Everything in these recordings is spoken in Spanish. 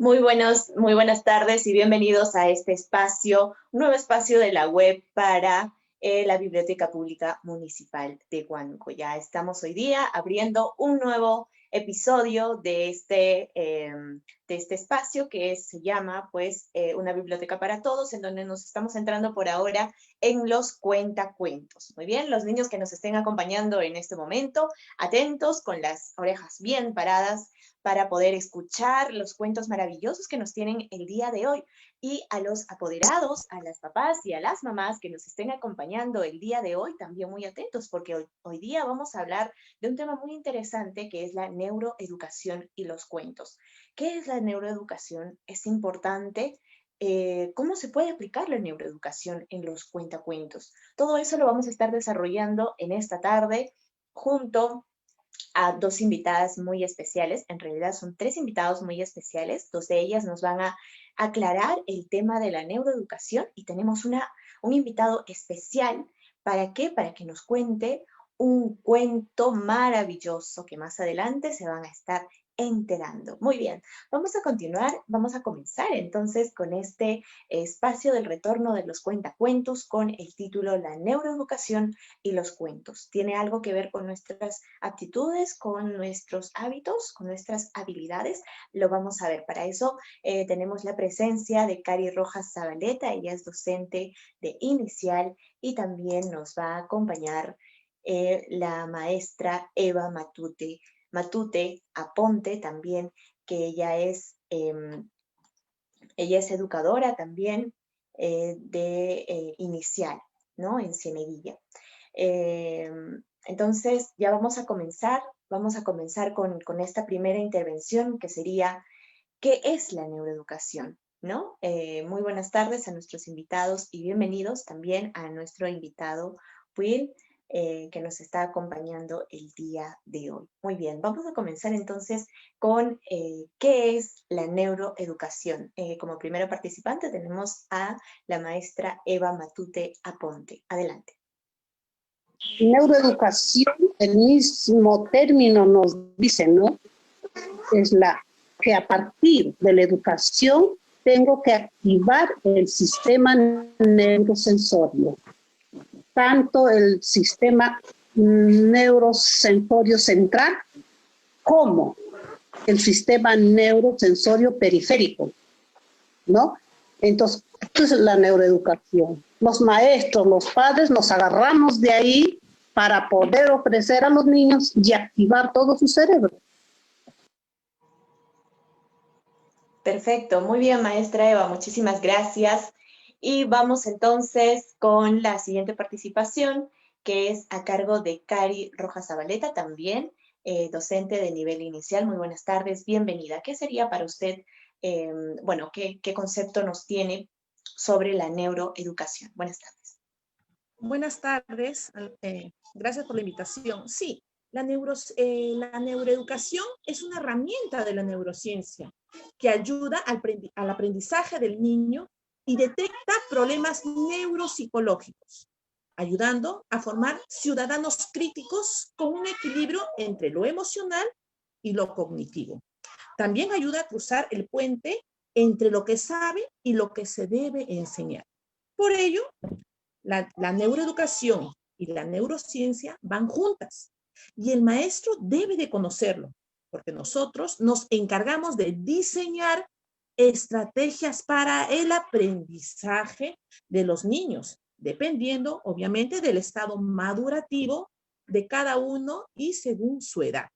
Muy buenas tardes y bienvenidos a este espacio, un nuevo espacio de la web para la Biblioteca Pública Municipal de Huánuco. Ya estamos hoy día abriendo un nuevo episodio de este espacio que se llama Una Biblioteca para Todos, en donde nos estamos centrando por ahora en los cuentacuentos. Muy bien, los niños que nos estén acompañando en este momento, atentos, con las orejas bien paradas, para poder escuchar los cuentos maravillosos que nos tienen el día de hoy. Y a los apoderados, a las papás y a las mamás que nos estén acompañando el día de hoy, también muy atentos, porque hoy día vamos a hablar de un tema muy interesante que es la neuroeducación y los cuentos. ¿Qué es la neuroeducación? Es importante. ¿Cómo se puede aplicar la neuroeducación en los cuentacuentos? Todo eso lo vamos a estar desarrollando en esta tarde junto a dos invitadas muy especiales. En realidad son tres invitados muy especiales. Dos de ellas nos van a aclarar el tema de la neuroeducación y tenemos un invitado especial. ¿Para qué? Para que nos cuente un cuento maravilloso que más adelante se van a estar enterando. Muy bien, vamos a continuar, vamos a comenzar entonces con este espacio del retorno de los cuentacuentos con el título La neuroeducación y los cuentos. Tiene algo que ver con nuestras aptitudes, con nuestros hábitos, con nuestras habilidades. Lo vamos a ver. Para eso tenemos la presencia de Cari Rojas Zabaleta. Ella es docente de inicial y también nos va a acompañar la maestra Eva Matute Aponte también, que ella es educadora también de inicial, ¿no? En Cieneguilla. Entonces, ya vamos a comenzar con esta primera intervención que sería, ¿qué es la neuroeducación? ¿No? Muy buenas tardes a nuestros invitados y bienvenidos también a nuestro invitado Will, que nos está acompañando el día de hoy. Muy bien, vamos a comenzar entonces con qué es la neuroeducación. Como primera participante tenemos a la maestra Eva Matute Aponte. Adelante. Neuroeducación, el mismo término nos dice, ¿no? Es que a partir de la educación tengo que activar el sistema neurosensorio, tanto el sistema neurosensorio central como el sistema neurosensorio periférico, ¿no? Entonces, esto es la neuroeducación. Los maestros, los padres, nos agarramos de ahí para poder ofrecer a los niños y activar todo su cerebro. Perfecto, muy bien, maestra Eva, muchísimas gracias. Y vamos entonces con la siguiente participación, que es a cargo de Cari Rojas Zabaleta, también docente de nivel inicial. Muy buenas tardes, bienvenida. ¿Qué sería para usted, qué concepto nos tiene sobre la neuroeducación? Buenas tardes. Buenas tardes, gracias por la invitación. Sí, la neuroeducación es una herramienta de la neurociencia que ayuda al aprendizaje del niño y detecta problemas neuropsicológicos, ayudando a formar ciudadanos críticos con un equilibrio entre lo emocional y lo cognitivo. También ayuda a cruzar el puente entre lo que sabe y lo que se debe enseñar. Por ello, la neuroeducación y la neurociencia van juntas y el maestro debe de conocerlo, porque nosotros nos encargamos de diseñar estrategias para el aprendizaje de los niños, dependiendo obviamente del estado madurativo de cada uno y según su edad.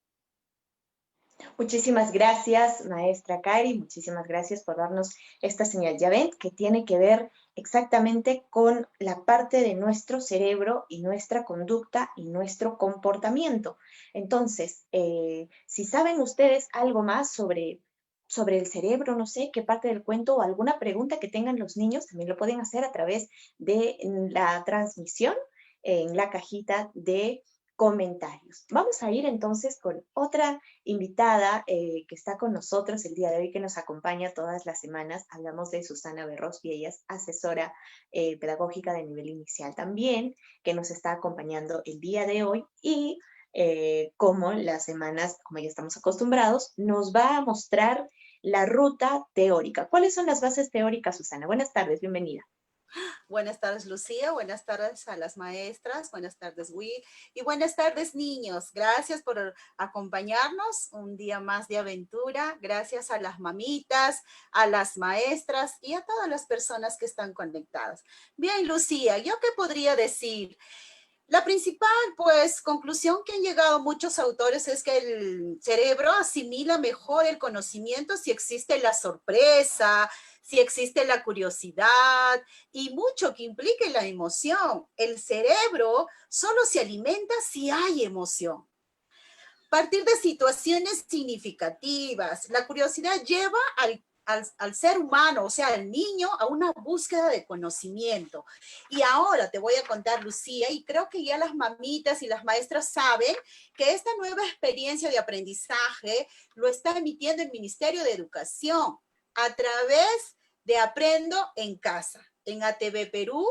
Muchísimas gracias, maestra Cari, muchísimas gracias por darnos esta señal. Ya ven que tiene que ver exactamente con la parte de nuestro cerebro y nuestra conducta y nuestro comportamiento. Entonces, si saben ustedes algo más sobre el cerebro, no sé qué parte del cuento o alguna pregunta que tengan los niños, también lo pueden hacer a través de la transmisión en la cajita de comentarios. Vamos a ir entonces con otra invitada que está con nosotros el día de hoy, que nos acompaña todas las semanas. Hablamos de Susana Berrospi, ella es asesora pedagógica de nivel inicial también, que nos está acompañando el día de hoy y como las semanas, como ya estamos acostumbrados, nos va a mostrar la ruta teórica. ¿Cuáles son las bases teóricas, Susana? Buenas tardes, bienvenida. Buenas tardes, Lucía. Buenas tardes a las maestras. Buenas tardes, Will. Y buenas tardes, niños. Gracias por acompañarnos un día más de aventura. Gracias a las mamitas, a las maestras y a todas las personas que están conectadas. Bien, Lucía, ¿yo qué podría decir? La principal, pues, conclusión que han llegado muchos autores es que el cerebro asimila mejor el conocimiento si existe la sorpresa, si existe la curiosidad y mucho que implique la emoción. El cerebro solo se alimenta si hay emoción. Partir de situaciones significativas. La curiosidad lleva al ser humano, o sea, al niño, a una búsqueda de conocimiento. Y ahora te voy a contar, Lucía, y creo que ya las mamitas y las maestras saben que esta nueva experiencia de aprendizaje lo está emitiendo el Ministerio de Educación a través de Aprendo en Casa, en ATV Perú,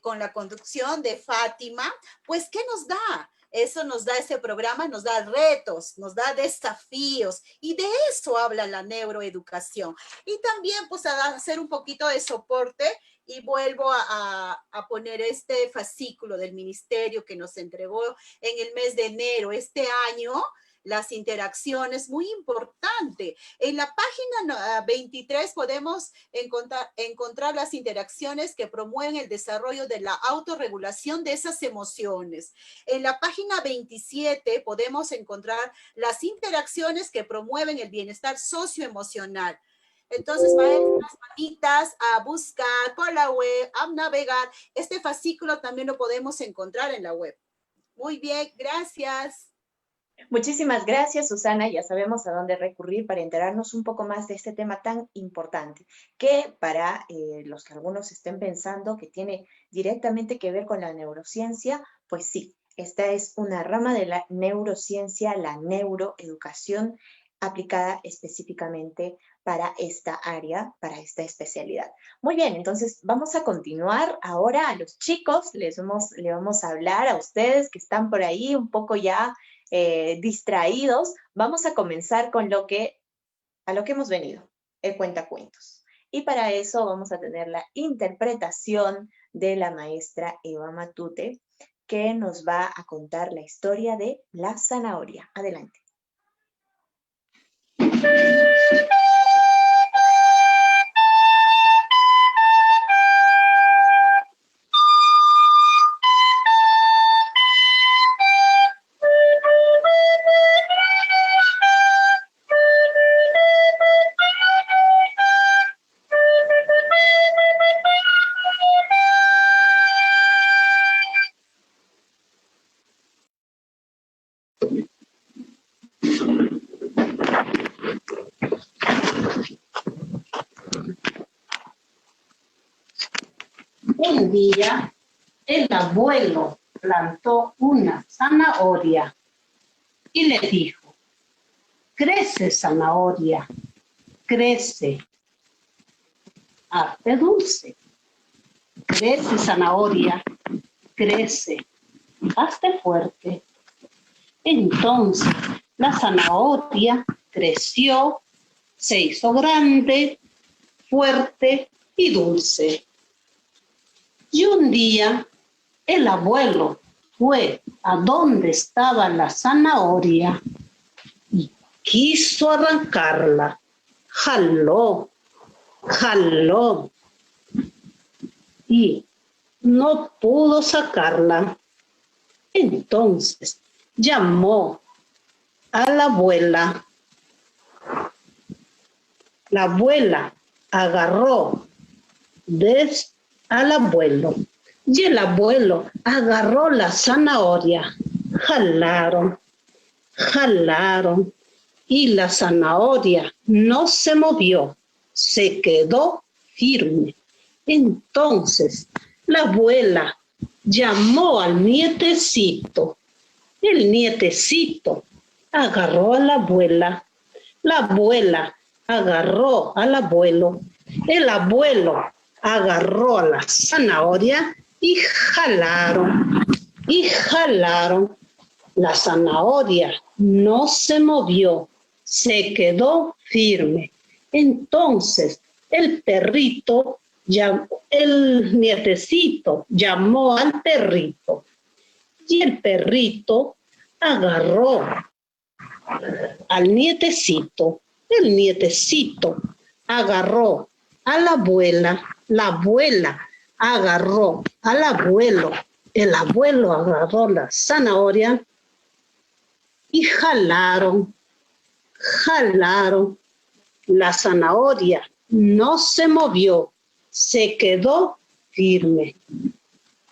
con la conducción de Fátima. Pues, ¿qué nos da? Eso nos da ese programa, nos da retos, nos da desafíos y de eso habla la neuroeducación. Y también pues a hacer un poquito de soporte y vuelvo a poner este fascículo del ministerio que nos entregó en el mes de enero este año, las interacciones, muy importante. En la página 23 podemos encontrar las interacciones que promueven el desarrollo de la autorregulación de esas emociones. En la página 27 podemos encontrar las interacciones que promueven el bienestar socioemocional. Entonces, maestras, mamitas, a buscar por la web, a navegar. Este fascículo también lo podemos encontrar en la web. Muy bien, gracias. Muchísimas gracias, Susana. Ya sabemos a dónde recurrir para enterarnos un poco más de este tema tan importante, que para los que algunos estén pensando que tiene directamente que ver con la neurociencia, pues sí, esta es una rama de la neurociencia, la neuroeducación aplicada específicamente para esta área, para esta especialidad. Muy bien, entonces vamos a continuar ahora a los chicos, le vamos a hablar a ustedes que están por ahí un poco ya distraídos. Vamos a comenzar con a lo que hemos venido, el cuentacuentos. Y para eso vamos a tener la interpretación de la maestra Eva Matute, que nos va a contar la historia de la zanahoria. Adelante. Un día, el abuelo plantó una zanahoria y le dijo: crece, zanahoria, crece, hazte dulce. Crece, zanahoria, crece, hazte fuerte. Entonces la zanahoria creció, se hizo grande, fuerte y dulce. Y un día el abuelo fue a donde estaba la zanahoria y quiso arrancarla. Jaló, jaló y no pudo sacarla. Entonces llamó a la abuela. La abuela agarró al abuelo y el abuelo agarró la zanahoria. Jalaron, jalaron y la zanahoria no se movió, se quedó firme. Entonces la abuela llamó al nietecito. El nietecito agarró a la abuela agarró al abuelo, el abuelo agarró a la zanahoria y jalaron, La zanahoria no se movió, se quedó firme. Entonces, el nietecito llamó al perrito y el perrito agarró al nietecito. El nietecito agarró a la abuela agarró al abuelo, el abuelo agarró la zanahoria y jalaron. La zanahoria no se movió, se quedó firme.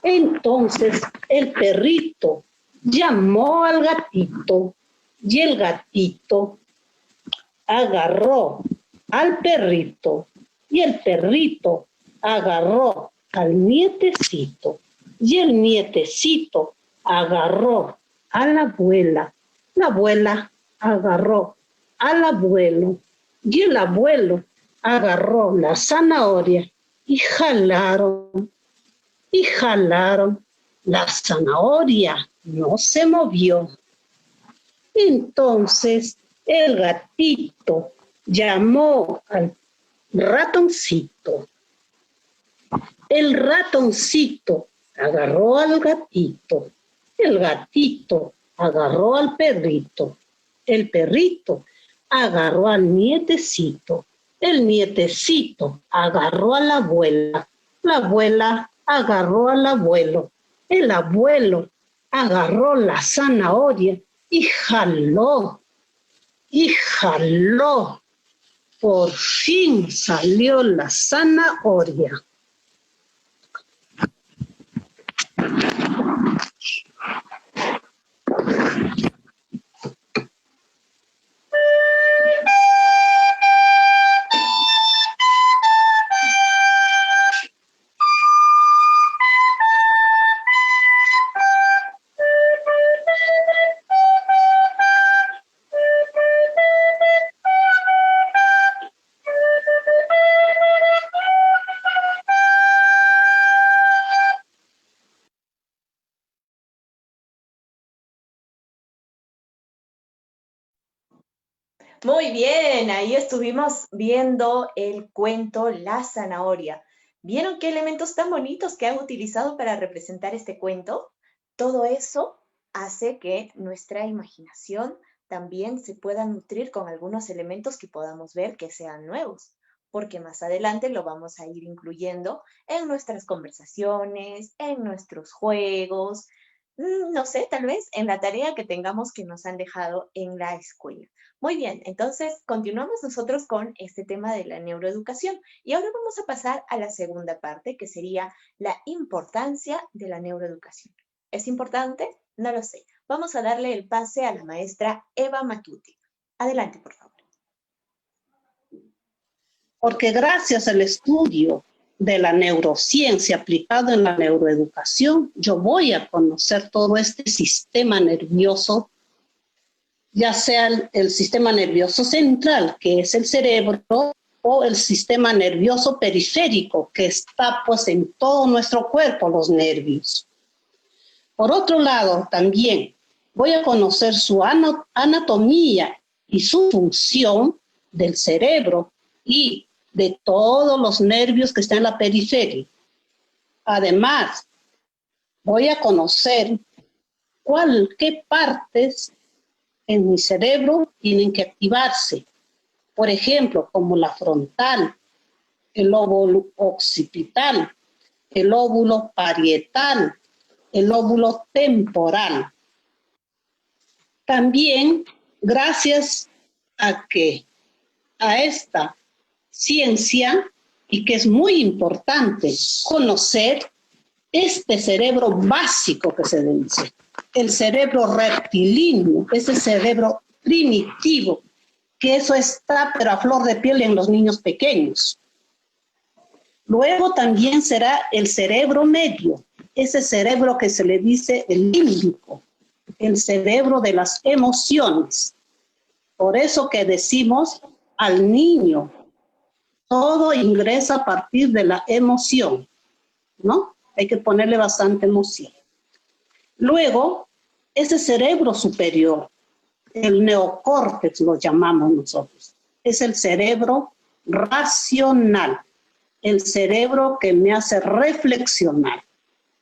Entonces el perrito llamó al gatito y el gatito agarró al perrito y el perrito agarró al nietecito y el nietecito agarró a la abuela agarró al abuelo y el abuelo agarró la zanahoria y jalaron. La zanahoria no se movió. Entonces el gatito llamó al ratoncito. El ratoncito agarró al gatito. El gatito agarró al perrito. El perrito agarró al nietecito. El nietecito agarró a la abuela. La abuela agarró al abuelo. El abuelo agarró la zanahoria y jaló. Por fin salió la zanahoria. Muy bien, ahí estuvimos viendo el cuento La zanahoria. ¿Vieron qué elementos tan bonitos que han utilizado para representar este cuento? Todo eso hace que nuestra imaginación también se pueda nutrir con algunos elementos que podamos ver que sean nuevos, porque más adelante lo vamos a ir incluyendo en nuestras conversaciones, en nuestros juegos, no sé, tal vez en la tarea que tengamos que nos han dejado en la escuela. Muy bien, entonces continuamos nosotros con este tema de la neuroeducación y ahora vamos a pasar a la segunda parte que sería la importancia de la neuroeducación. ¿Es importante? No lo sé. Vamos a darle el pase a la maestra Eva Matute. Adelante, por favor. Porque gracias al estudio de la neurociencia aplicado en la neuroeducación, yo voy a conocer todo este sistema nervioso, ya sea el sistema nervioso central, que es el cerebro, o el sistema nervioso periférico, que está pues en todo nuestro cuerpo, los nervios. Por otro lado, también voy a conocer su anatomía y su función del cerebro y de todos los nervios que están en la periferia. Además, voy a conocer qué partes en mi cerebro tienen que activarse. Por ejemplo, como la frontal, el lóbulo occipital, el lóbulo parietal, el lóbulo temporal. También, gracias a esta ciencia, y que es muy importante conocer este cerebro básico que se dice, el cerebro reptilíneo, ese cerebro primitivo, que eso está pero a flor de piel en los niños pequeños. Luego también será el cerebro medio, ese cerebro que se le dice el límbico, el cerebro de las emociones. Por eso que decimos al niño, todo ingresa a partir de la emoción, ¿no? Hay que ponerle bastante emoción. Luego, ese cerebro superior, el neocórtex lo llamamos nosotros, es el cerebro racional, el cerebro que me hace reflexionar,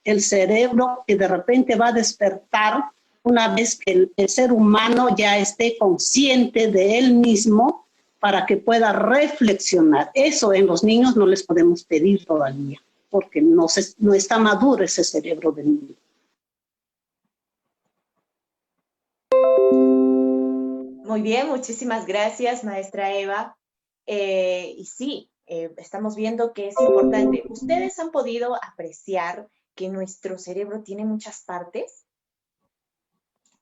el cerebro que de repente va a despertar una vez que el ser humano ya esté consciente de él mismo para que pueda reflexionar. Eso en los niños no les podemos pedir todavía, porque no está maduro ese cerebro del niño. Muy bien, muchísimas gracias, maestra Eva. Y sí, estamos viendo que es importante. ¿Ustedes han podido apreciar que nuestro cerebro tiene muchas partes?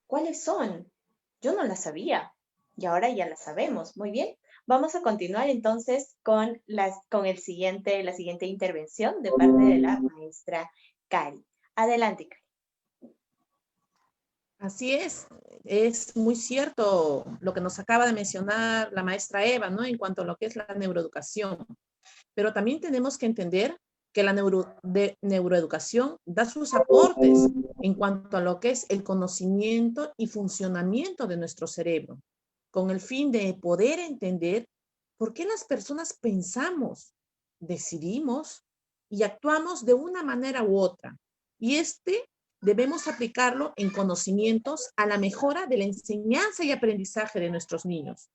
¿Cuáles son? Yo no las sabía y ahora ya las sabemos. Muy bien. Vamos a continuar entonces con la siguiente intervención de parte de la maestra Cari. Adelante, Cari. Así es muy cierto lo que nos acaba de mencionar la maestra Eva, ¿no? En cuanto a lo que es la neuroeducación. Pero también tenemos que entender que la neuroeducación da sus aportes en cuanto a lo que es el conocimiento y funcionamiento de nuestro cerebro, con el fin de poder entender por qué las personas pensamos, decidimos y actuamos de una manera u otra. Y debemos aplicarlo en conocimientos a la mejora de la enseñanza y aprendizaje de nuestros niños.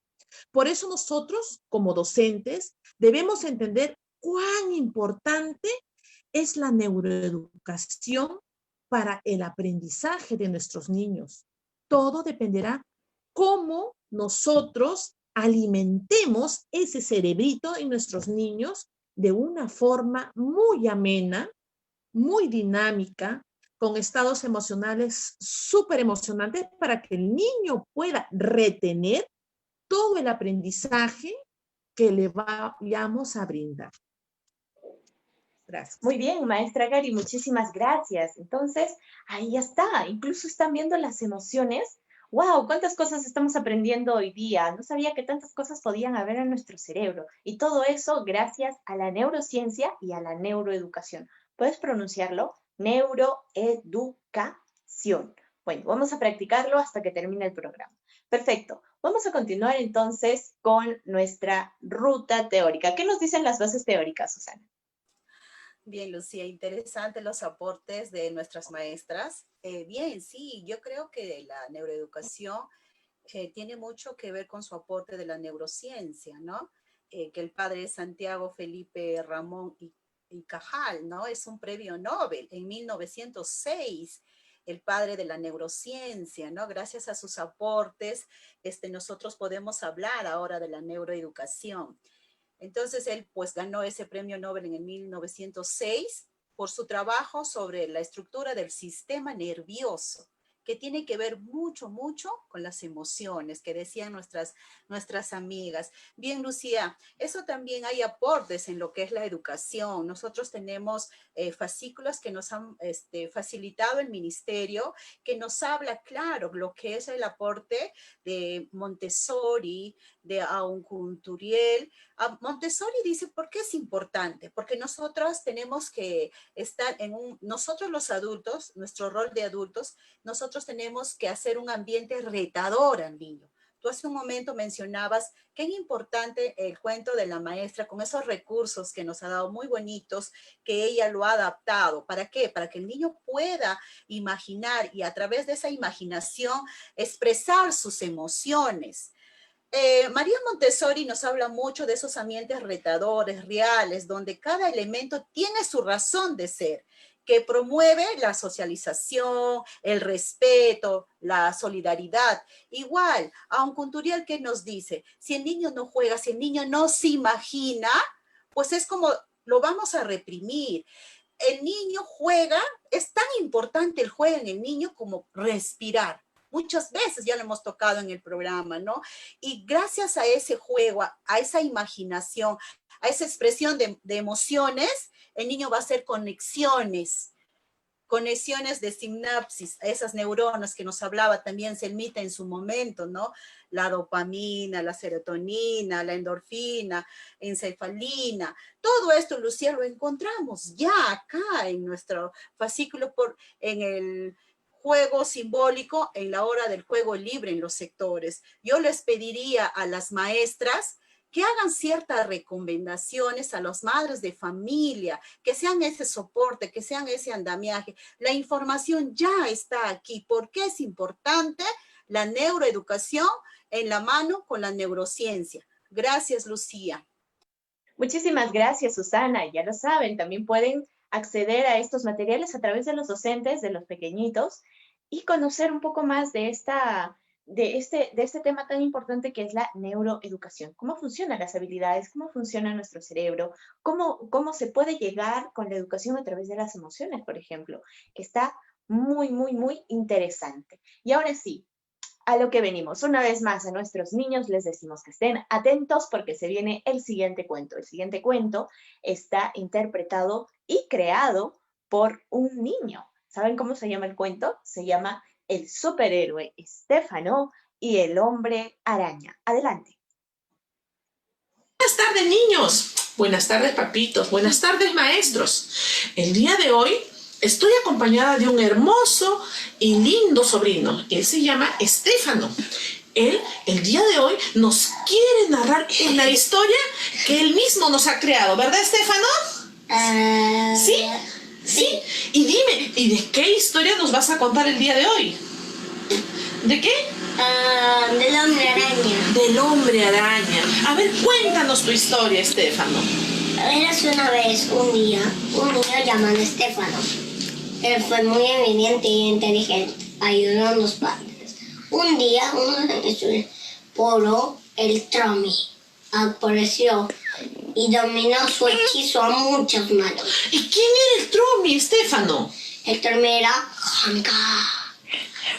Por eso nosotros, como docentes, debemos entender cuán importante es la neuroeducación para el aprendizaje de nuestros niños. Todo dependerá cómo nosotros alimentemos ese cerebrito en nuestros niños de una forma muy amena, muy dinámica, con estados emocionales súper emocionantes para que el niño pueda retener todo el aprendizaje que le vayamos a brindar. Gracias. Muy bien, maestra Cari, muchísimas gracias. Entonces, ahí está. Incluso están viendo las emociones. ¡Wow! ¿Cuántas cosas estamos aprendiendo hoy día? No sabía que tantas cosas podían haber en nuestro cerebro. Y todo eso gracias a la neurociencia y a la neuroeducación. ¿Puedes pronunciarlo? Neuroeducación. Bueno, vamos a practicarlo hasta que termine el programa. Perfecto. Vamos a continuar entonces con nuestra ruta teórica. ¿Qué nos dicen las bases teóricas, Susana? Bien, Lucía, interesante los aportes de nuestras maestras. Bien, sí, yo creo que la neuroeducación tiene mucho que ver con su aporte de la neurociencia, ¿no? Que el padre Santiago Felipe Ramón y Cajal, ¿no? Es un premio Nobel en 1906, el padre de la neurociencia, ¿no? Gracias a sus aportes, nosotros podemos hablar ahora de la neuroeducación. Entonces él pues ganó ese premio Nobel en el 1906 por su trabajo sobre la estructura del sistema nervioso, que tiene que ver mucho con las emociones que decían nuestras amigas. Bien, Lucía, eso también hay aportes en lo que es la educación. Nosotros tenemos fascículos que nos han facilitado el ministerio, que nos habla, claro, lo que es el aporte de Montessori, de Aucouturier. Montessori dice, ¿por qué es importante? Porque nosotros tenemos que estar nosotros los adultos, nuestro rol de adultos, nosotros tenemos que hacer un ambiente retador al niño. Tú hace un momento mencionabas qué importante el cuento de la maestra con esos recursos que nos ha dado muy bonitos, que ella lo ha adaptado. ¿Para qué? Para que el niño pueda imaginar y a través de esa imaginación expresar sus emociones. María Montessori nos habla mucho de esos ambientes retadores, reales, donde cada elemento tiene su razón de ser, que promueve la socialización, el respeto, la solidaridad. Igual, a un Couturier que nos dice, si el niño no juega, si el niño no se imagina, pues es como lo vamos a reprimir. El niño juega, es tan importante el juego en el niño como respirar. Muchas veces ya lo hemos tocado en el programa, ¿no? Y gracias a ese juego, a esa imaginación, a esa expresión de emociones, el niño va a hacer conexiones de sinapsis, a esas neuronas que nos hablaba también Selmita en su momento, ¿no? La dopamina, la serotonina, la endorfina, encefalina, todo esto, Lucía, lo encontramos ya acá en nuestro fascículo en el juego simbólico, en la hora del juego libre en los sectores. Yo les pediría a las maestras que hagan ciertas recomendaciones a las madres de familia, que sean ese soporte, que sean ese andamiaje. La información ya está aquí. ¿Por qué es importante la neuroeducación en la mano con la neurociencia? Gracias, Lucía. Muchísimas gracias, Susana. Ya lo saben, también pueden acceder a estos materiales a través de los docentes, de los pequeñitos, y conocer un poco más de este tema tan importante que es la neuroeducación. Cómo funcionan las habilidades, cómo funciona nuestro cerebro, cómo se puede llegar con la educación a través de las emociones, por ejemplo, que está muy, muy, muy interesante. Y ahora sí, a lo que venimos. Una vez más, a nuestros niños les decimos que estén atentos porque se viene el siguiente cuento. El siguiente cuento está interpretado y creado por un niño. ¿Saben cómo se llama el cuento? Se llama El superhéroe Estéfano y el hombre araña. Adelante. Buenas tardes, niños. Buenas tardes, papitos. Buenas tardes, maestros. El día de hoy estoy acompañada de un hermoso y lindo sobrino. Él se llama Estéfano. Él, el día de hoy, nos quiere narrar una historia que él mismo nos ha creado. ¿Verdad, Estéfano? ¿Sí? ¿Sí? Y dime, ¿y de qué historia nos vas a contar el día de hoy? ¿De qué? Del hombre araña. Del hombre araña. A ver, cuéntanos tu historia, Estéfano. Érase una vez, un día, un niño llamado Estéfano. Él fue muy evidente y inteligente, ayudó a los padres. Un día, uno de sus pueblo, el Tromi, apareció y dominó su hechizo a muchas manos. ¿Y quién era el Tromi, Estéfano? El Tromi era Hanka.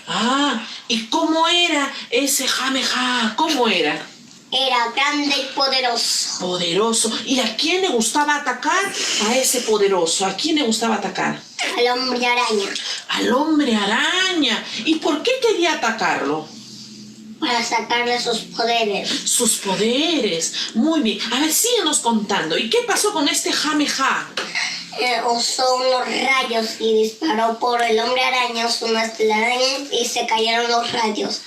Ah, ¿y cómo era ese Jameja? ¿Cómo era? Era grande y poderoso. Poderoso. ¿Y a quién le gustaba atacar? A ese poderoso. ¿A quién le gustaba atacar? Al hombre araña. Al hombre araña. ¿Y por qué quería atacarlo? Para sacarle sus poderes. Sus poderes. Muy bien. A ver, síguenos contando. ¿Y qué pasó con este Jameja? Usó unos rayos y disparó por el hombre araña, unas telarañas y se cayeron los rayos.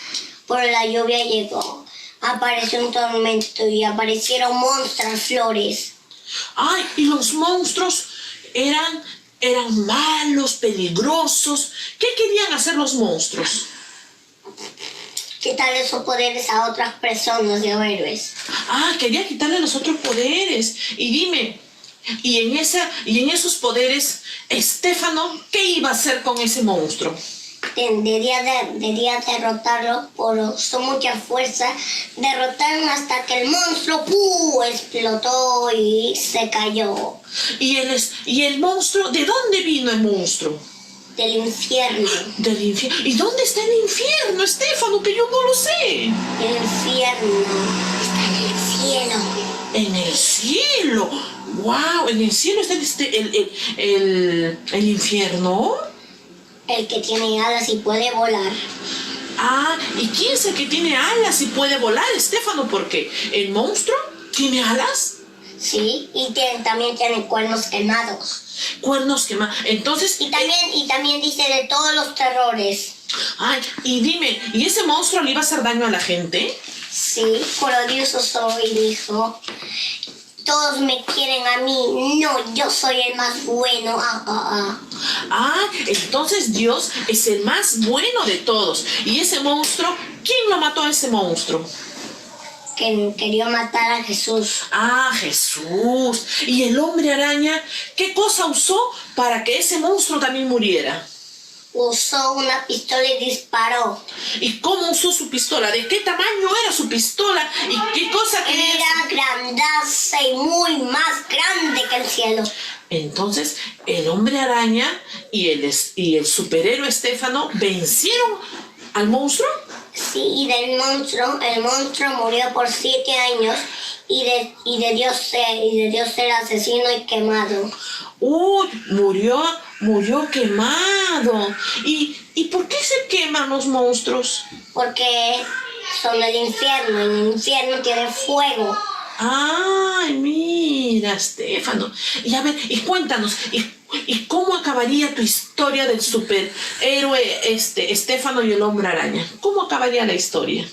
Por la lluvia llegó. Apareció un tormento y aparecieron monstruos flores. Ay, y los monstruos eran malos, peligrosos. ¿Qué querían hacer los monstruos? Quitarle sus poderes a otras personas de héroes. Ah, quería quitarle los otros poderes. Y dime, y en esos poderes, Estéfano, ¿qué iba a hacer con ese monstruo? Debía derrotarlo, usó mucha fuerza, derrotaron hasta que el monstruo explotó y se cayó. ¿Y el monstruo? ¿De dónde vino el monstruo? Del infierno. Del infierno. ¿Y dónde está el infierno, Estéfano? Que yo no lo sé. El infierno está en el cielo. ¿En el cielo? ¡Wow! ¿En el cielo está el infierno? El que tiene alas y puede volar. Ah, ¿y quién es el que tiene alas y puede volar, Estéfano? Porque el monstruo tiene alas. Sí, y también tiene cuernos quemados. Cuernos quemados. Entonces... Y también dice de todos los terrores. Ay, y dime, ¿y ese monstruo le iba a hacer daño a la gente? Sí, pero Dios osó y dijo: todos me quieren a mí, no, yo soy el más bueno. Ah, entonces Dios es el más bueno de todos. ¿Y ese monstruo? ¿Quién lo mató a ese monstruo? Que quería matar a Jesús. Ah, Jesús. ¿Y el hombre araña qué cosa usó para que ese monstruo también muriera? Usó una pistola y disparó. ¿Y cómo usó su pistola? ¿De qué tamaño era su pistola? ¿Y qué cosa quería? Era grandaza y muy más grande que el cielo. Entonces, el hombre araña y el superhéroe Estéfano vencieron al monstruo. Sí, y el monstruo murió por 7 años y de Dios ser asesino y quemado. ¡Uy! Murió quemado. ¿Y por qué se queman los monstruos? Porque son del infierno, y el infierno tiene fuego. ¡Ay, mira, Estéfano! Y a ver, y cuéntanos, ¿y cómo acabaría tu historia del superhéroe Estéfano y el hombre araña? ¿Cómo acabaría la historia?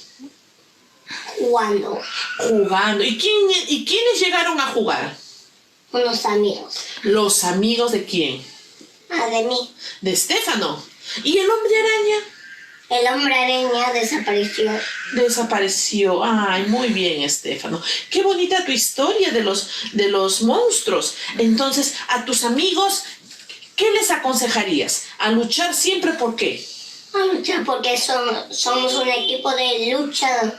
jugando Jugando. ¿Y quiénes llegaron a jugar? con los amigos. ¿Los amigos de quién? De mí. De Estefano. ¿Y el hombre araña? El hombre araña desapareció. Desapareció. Ay, muy bien, Estefano. Qué bonita tu historia de los monstruos. Entonces, a tus amigos, ¿qué les aconsejarías? ¿A luchar siempre por qué? A luchar porque somos un equipo de lucha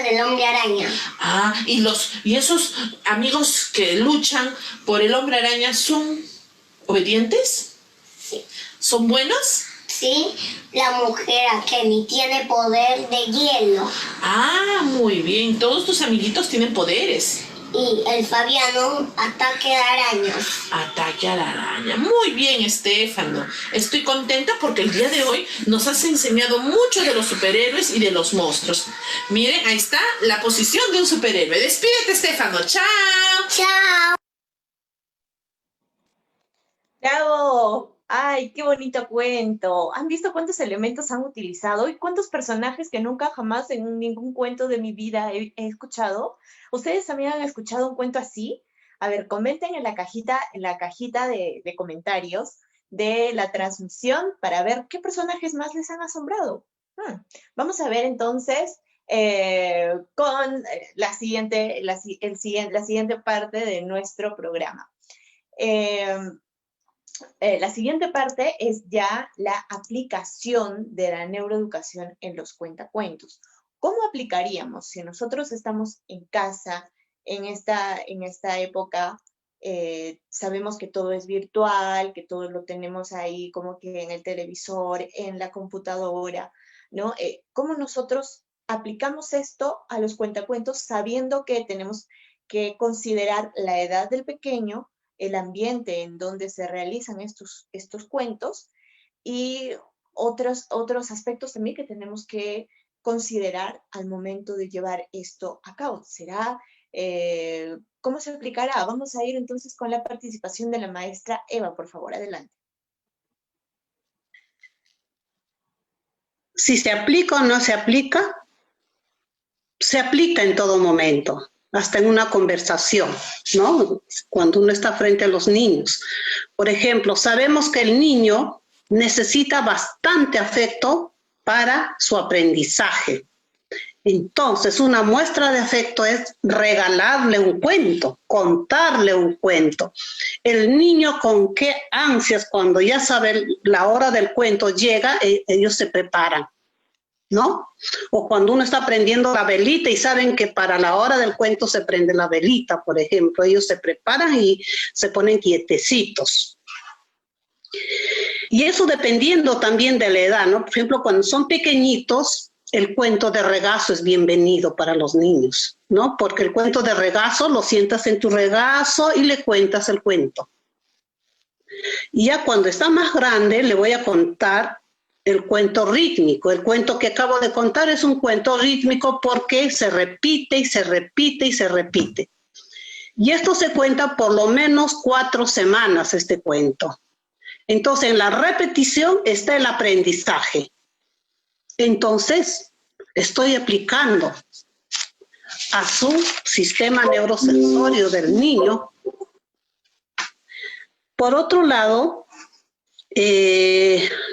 del hombre araña. Ah, y esos amigos que luchan por el hombre araña, ¿son obedientes? Sí. ¿Son buenos? Sí, la mujer Kenny tiene poder de hielo. Ah, muy bien. Todos tus amiguitos tienen poderes. Y el Fabiano, ataque de arañas. Ataque a la araña. Muy bien, Estefano. Estoy contenta porque el día de hoy nos has enseñado mucho de los superhéroes y de los monstruos. Miren, ahí está la posición de un superhéroe. Despídete, Estefano. ¡Chao! ¡Chao! ¡Bravo! ¡Ay, qué bonito cuento! ¿Han visto cuántos elementos han utilizado y cuántos personajes que nunca jamás en ningún cuento de mi vida he escuchado? ¿Ustedes también han escuchado un cuento así? A ver, comenten en la cajita de comentarios de la transmisión para ver qué personajes más les han asombrado. Vamos a ver entonces con la siguiente parte de nuestro programa. La siguiente parte es ya la aplicación de la neuroeducación en los cuentacuentos. ¿Cómo aplicaríamos si nosotros estamos en casa en esta época? Sabemos que todo es virtual, que todo lo tenemos ahí como que en el televisor, en la computadora, ¿no? ¿Cómo nosotros aplicamos esto a los cuentacuentos sabiendo que tenemos que considerar la edad del pequeño, el ambiente en donde se realizan estos cuentos y otros aspectos también que tenemos que considerar al momento de llevar esto a cabo? ¿Será, cómo se aplicará? Vamos a ir entonces con la participación de la maestra Eva, por favor, adelante. Si se aplica o no se aplica en todo momento, hasta en una conversación, ¿no? Cuando uno está frente a los niños. Por ejemplo, sabemos que el niño necesita bastante afecto para su aprendizaje. Entonces, una muestra de afecto es regalarle un cuento, contarle un cuento. El niño con qué ansias, cuando ya sabe la hora del cuento llega, ellos se preparan, ¿no? O cuando uno está prendiendo la velita y saben que para la hora del cuento se prende la velita, por ejemplo, ellos se preparan y se ponen quietecitos. Y eso dependiendo también de la edad, ¿no? Por ejemplo, cuando son pequeñitos, el cuento de regazo es bienvenido para los niños, ¿no? Porque el cuento de regazo lo sientas en tu regazo y le cuentas el cuento. Y ya cuando está más grande, le voy a contar el cuento rítmico. El cuento que acabo de contar es un cuento rítmico porque se repite y se repite y se repite. Y esto se cuenta por lo menos 4 semanas, este cuento. Entonces, en la repetición está el aprendizaje. Entonces, estoy aplicando a su sistema neurosensorio del niño. Por otro lado,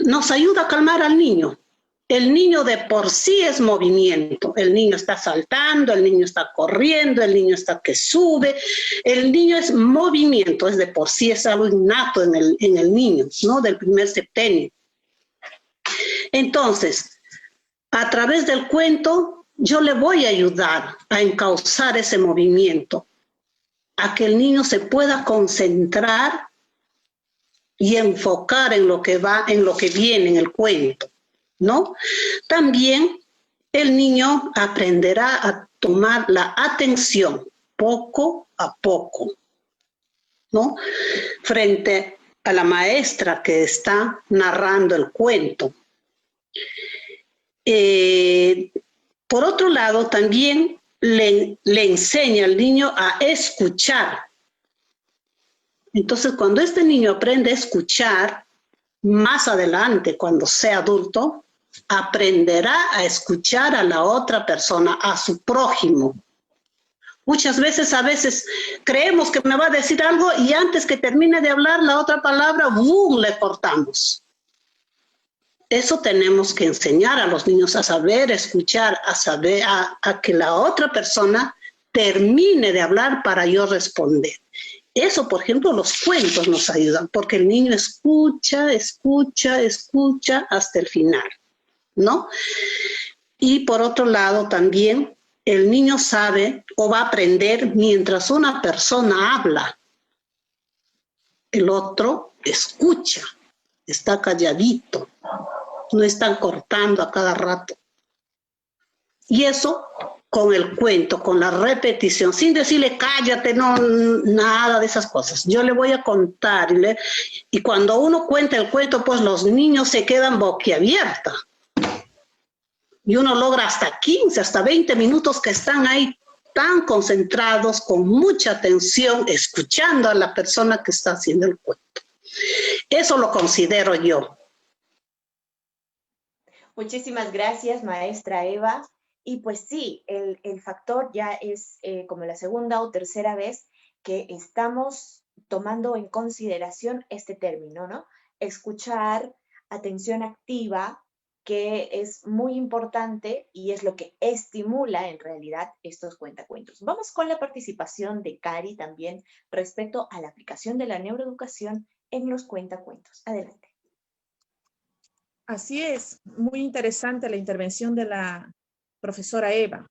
nos ayuda a calmar al niño. El niño de por sí es movimiento. El niño está saltando, el niño está corriendo, el niño está que sube. El niño es movimiento, es de por sí, es algo innato en el niño, ¿no? Del primer septenio. Entonces, a través del cuento, yo le voy a ayudar a encauzar ese movimiento, a que el niño se pueda concentrar y enfocar en lo que va, en lo que viene en el cuento, ¿no? También el niño aprenderá a tomar la atención poco a poco, ¿no? Frente a la maestra que está narrando el cuento. Por otro lado, también le enseña al niño a escuchar. Entonces, cuando este niño aprende a escuchar, más adelante, cuando sea adulto, aprenderá a escuchar a la otra persona, a su prójimo. Muchas veces, creemos que me va a decir algo y antes que termine de hablar la otra palabra, ¡boom!, le cortamos. Eso tenemos que enseñar a los niños a saber escuchar, a que la otra persona termine de hablar para yo responder. Eso, por ejemplo, los cuentos nos ayudan, porque el niño escucha hasta el final, ¿no? Y por otro lado también, el niño sabe o va a aprender mientras una persona habla. El otro escucha, está calladito, no están cortando a cada rato. Y eso con el cuento, con la repetición, sin decirle cállate, no, nada de esas cosas. Yo le voy a contar y cuando uno cuenta el cuento, pues los niños se quedan boquiabiertos. Y uno logra hasta 15, hasta 20 minutos que están ahí tan concentrados, con mucha atención, escuchando a la persona que está haciendo el cuento. Eso lo considero yo. Muchísimas gracias, maestra Eva. Y pues sí, el factor ya es como la segunda o tercera vez que estamos tomando en consideración este término, ¿no? Escuchar, atención activa, que es muy importante y es lo que estimula en realidad estos cuentacuentos. Vamos con la participación de Cari también respecto a la aplicación de la neuroeducación en los cuentacuentos. Adelante. Así es, muy interesante la intervención de la profesora Eva,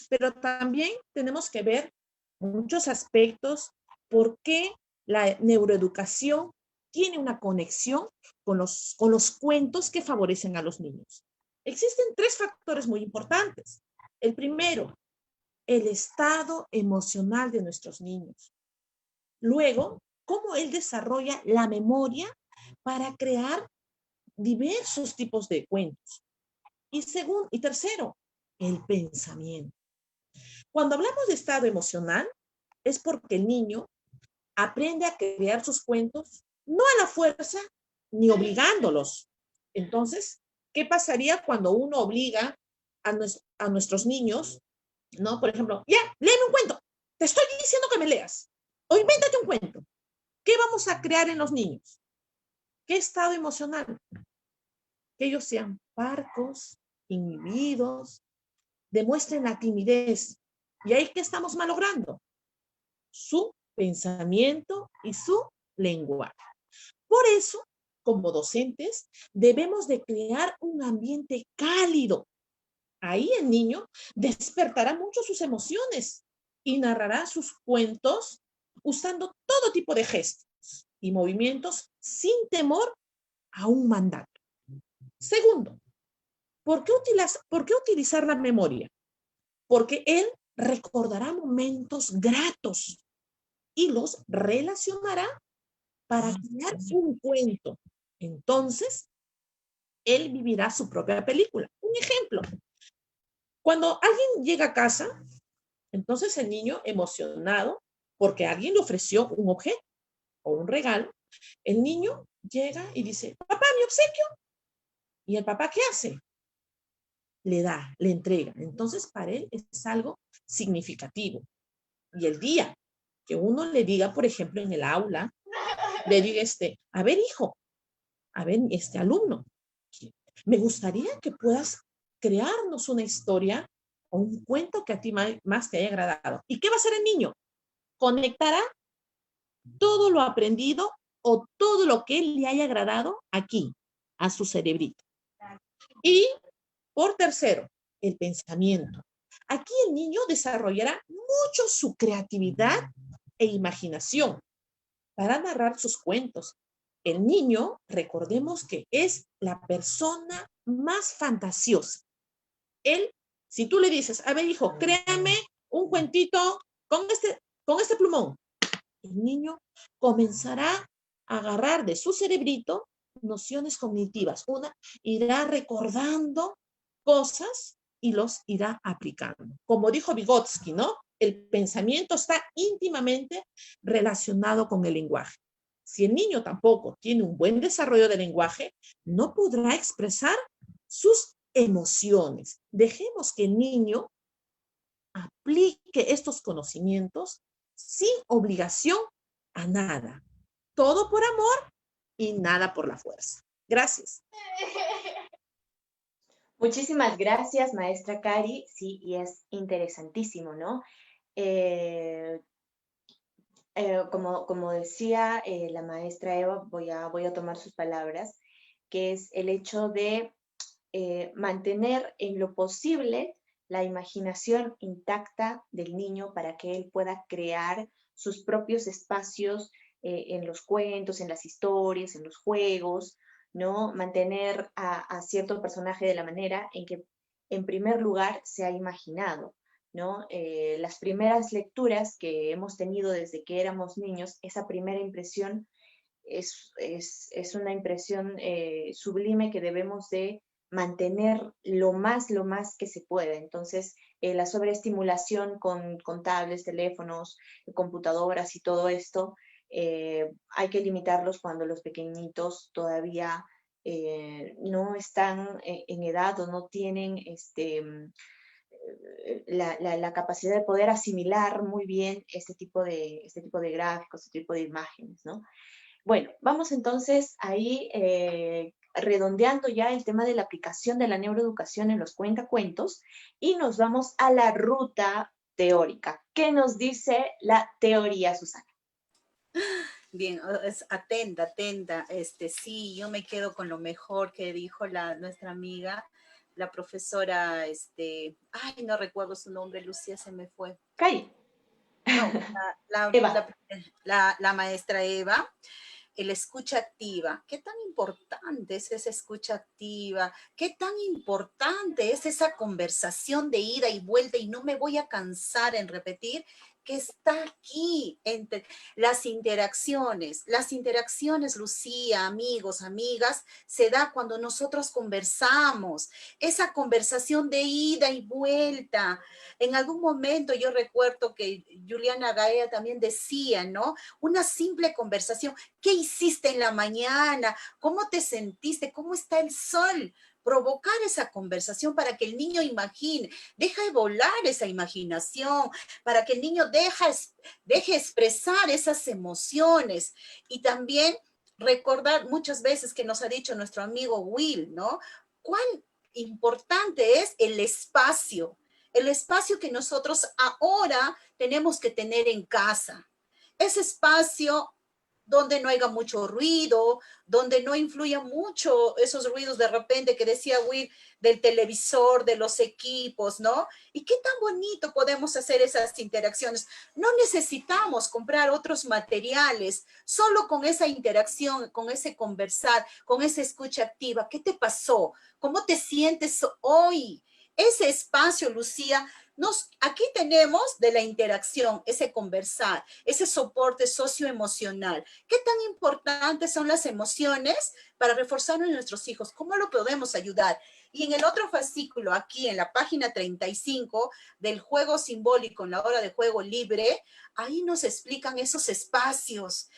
pero también tenemos que ver muchos aspectos por qué la neuroeducación tiene una conexión con los cuentos que favorecen a los niños. Existen 3 factores muy importantes. El primero, el estado emocional de nuestros niños. Luego, cómo él desarrolla la memoria para crear diversos tipos de cuentos. Y tercero, el pensamiento. Cuando hablamos de estado emocional, es porque el niño aprende a crear sus cuentos, no a la fuerza ni obligándolos. Entonces, ¿qué pasaría cuando uno obliga a nuestros niños, ¿no? Por ejemplo, ya, léeme un cuento. Te estoy diciendo que me leas. O invéntate un cuento. ¿Qué vamos a crear en los niños? ¿Qué estado emocional? Que ellos sean parcos, inhibidos, demuestren la timidez. ¿Y ahí qué estamos malogrando? Su pensamiento y su lenguaje. Por eso, como docentes, debemos de crear un ambiente cálido. Ahí el niño despertará mucho sus emociones y narrará sus cuentos usando todo tipo de gestos y movimientos sin temor a un mandato. Segundo, ¿por qué utilizar la memoria? Porque él recordará momentos gratos y los relacionará para crear un cuento. Entonces, él vivirá su propia película. Un ejemplo, cuando alguien llega a casa, entonces el niño emocionado porque alguien le ofreció un objeto o un regalo, el niño llega y dice, papá, mi obsequio. ¿Y el papá qué hace? Le da, le entrega. Entonces, para él es algo significativo. Y el día que uno le diga, por ejemplo, en el aula, le diga a ver, hijo, a ver, alumno, me gustaría que puedas crearnos una historia o un cuento que a ti más te haya agradado. ¿Y qué va a hacer el niño? Conectará todo lo aprendido o todo lo que le haya agradado aquí, a su cerebrito. Y por tercero, el pensamiento. Aquí el niño desarrollará mucho su creatividad e imaginación para narrar sus cuentos. El niño, recordemos que es la persona más fantasiosa. Él, si tú le dices, a ver, hijo, créame un cuentito con este plumón, el niño comenzará a agarrar de su cerebrito nociones cognitivas. Irá recordando cosas y los irá aplicando. Como dijo Vygotsky, ¿no? El pensamiento está íntimamente relacionado con el lenguaje. Si el niño tampoco tiene un buen desarrollo del lenguaje, no podrá expresar sus emociones. Dejemos que el niño aplique estos conocimientos sin obligación a nada. Todo por amor y nada por la fuerza. Gracias. Muchísimas gracias, maestra Cari. Sí, y es interesantísimo, ¿no? Como decía la maestra Eva, voy a tomar sus palabras, que es el hecho de mantener en lo posible la imaginación intacta del niño para que él pueda crear sus propios espacios en los cuentos, en las historias, en los juegos, ¿no? Mantener a cierto personaje de la manera en que, en primer lugar, se ha imaginado, ¿no? Las primeras lecturas que hemos tenido desde que éramos niños, esa primera impresión es una impresión sublime que debemos de mantener lo más que se pueda. Entonces, la sobreestimulación con tablets, teléfonos, computadoras y todo esto, hay que limitarlos cuando los pequeñitos todavía no están en edad o no tienen la capacidad de poder asimilar muy bien este tipo de gráficos, este tipo de imágenes, ¿no? Bueno, vamos entonces ahí redondeando ya el tema de la aplicación de la neuroeducación en los cuentacuentos y nos vamos a la ruta teórica. ¿Qué nos dice la teoría, Susana? Bien, atenta. Sí, yo me quedo con lo mejor que dijo nuestra amiga, la profesora, ay, no recuerdo su nombre, Lucía, se me fue. Cari. No, Eva. La maestra Eva. La escucha activa. ¿Qué tan importante es esa escucha activa? ¿Qué tan importante es esa conversación de ida y vuelta? Y no me voy a cansar en repetir que está aquí entre las interacciones. Las interacciones, Lucía, amigos, amigas, se da cuando nosotros conversamos. Esa conversación de ida y vuelta. En algún momento yo recuerdo que Juliana Gaea también decía, ¿no? Una simple conversación. ¿Qué hiciste en la mañana? ¿Cómo te sentiste? ¿Cómo está el sol? Provocar esa conversación para que el niño imagine, deja de volar esa imaginación, para que el niño deje expresar esas emociones. Y también recordar muchas veces que nos ha dicho nuestro amigo Will, ¿no? Cuán importante es el espacio que nosotros ahora tenemos que tener en casa. Ese espacio donde no haya mucho ruido, donde no influya mucho esos ruidos de repente que decía Will, del televisor, de los equipos, ¿no? Y qué tan bonito podemos hacer esas interacciones. No necesitamos comprar otros materiales, solo con esa interacción, con ese conversar, con esa escucha activa. ¿Qué te pasó? ¿Cómo te sientes hoy? Ese espacio, Lucía, aquí tenemos de la interacción, ese conversar, ese soporte socioemocional. ¿Qué tan importantes son las emociones para reforzar a nuestros hijos? ¿Cómo lo podemos ayudar? Y en el otro fascículo, aquí en la página 35 del juego simbólico en la hora de juego libre, ahí nos explican esos espacios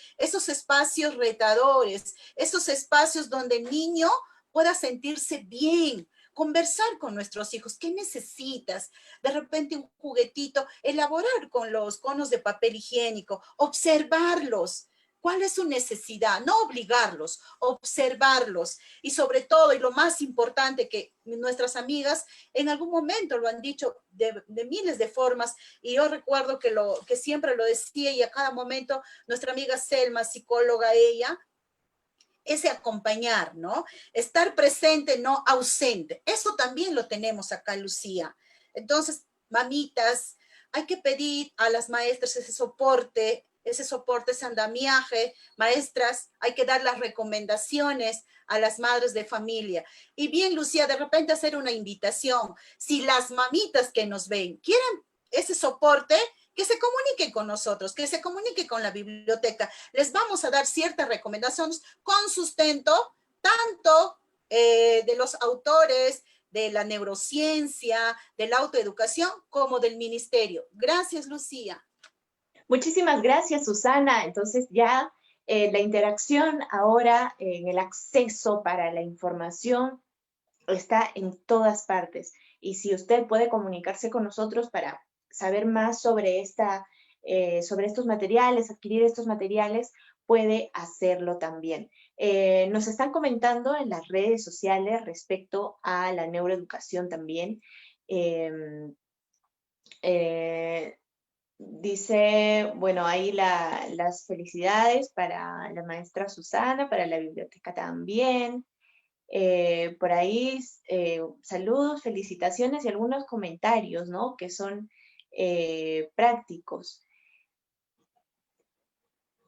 retadores, esos espacios donde el niño pueda sentirse bien, conversar con nuestros hijos. ¿Qué necesitas? De repente un juguetito, elaborar con los conos de papel higiénico, observarlos. ¿Cuál es su necesidad? No obligarlos, observarlos. Y sobre todo, y lo más importante que nuestras amigas en algún momento lo han dicho de miles de formas, y yo recuerdo que siempre lo decía, y a cada momento nuestra amiga Selma, psicóloga ella, ese acompañar, ¿no? Estar presente, no ausente. Eso también lo tenemos acá, Lucía. Entonces, mamitas, hay que pedir a las maestras ese soporte, ese andamiaje. Maestras, hay que dar las recomendaciones a las madres de familia. Y bien, Lucía, de repente hacer una invitación. Si las mamitas que nos ven quieren ese soporte, que se comuniquen con nosotros, que se comuniquen con la biblioteca. Les vamos a dar ciertas recomendaciones con sustento, tanto de los autores, de la neurociencia, de la autoeducación, como del ministerio. Gracias, Lucía. Muchísimas gracias, Susana. Entonces ya la interacción ahora en el acceso para la información está en todas partes. Y si usted puede comunicarse con nosotros para saber más sobre, sobre estos materiales, adquirir estos materiales, puede hacerlo también. Nos están comentando en las redes sociales respecto a la neuroeducación también. Dice, bueno, ahí las felicidades para la maestra Susana, para la biblioteca también. Por ahí, saludos, felicitaciones y algunos comentarios, ¿no? Que son prácticos.